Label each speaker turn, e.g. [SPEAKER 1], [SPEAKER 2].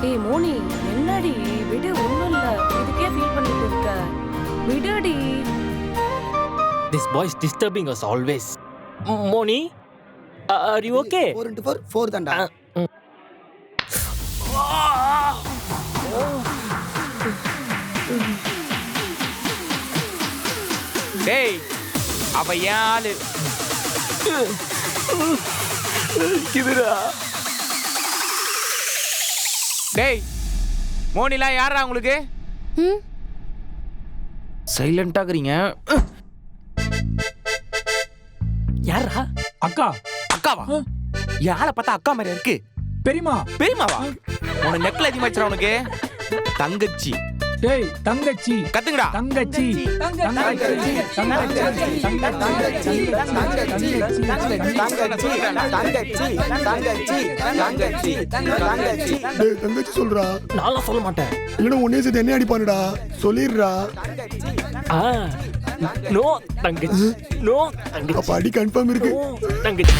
[SPEAKER 1] ஏய் மோனி, என்னடி விடு, ஒண்ணும் இல்ல. இதுக்கே ஃபீல் பண்ணிட்டு இருக்க. விடுடி.
[SPEAKER 2] This boy is disturbing us always. Moni, are you okay?
[SPEAKER 3] 4 into 4 4 தான்டா.
[SPEAKER 4] டேய் அவ யாரு
[SPEAKER 2] கிதுரா.
[SPEAKER 4] டேய் மோனிலாம் யாரா உங்களுக்கு? சைலண்டா இருக்கறீங்க.
[SPEAKER 2] யாரா?
[SPEAKER 5] அக்கா.
[SPEAKER 4] அக்காவா? யாரை பார்த்தா அக்கா மாதிரி இருக்கு?
[SPEAKER 5] பெரியமா.
[SPEAKER 4] பெரியமாவா? உன நெக்ல அதிகமா வச்சிரா உனக்கு. தங்கச்சி.
[SPEAKER 5] டேய் தங்கச்சி.
[SPEAKER 4] கத்துங்கடா.
[SPEAKER 5] தங்கச்சி.
[SPEAKER 3] தங்கச்சி சொல்றா.
[SPEAKER 2] நான் சொல்ல மாட்டேன்.
[SPEAKER 3] இல்லனா உன்னைய சேர்த்து என்ன அடிப்பானுடா? சொல்லிடுறா.
[SPEAKER 2] நோ தங்கச்சி. நோ தங்கச்சி.
[SPEAKER 3] அப்ப அடி கன்ஃபார்ம் இருக்கு.
[SPEAKER 2] தங்கச்சி.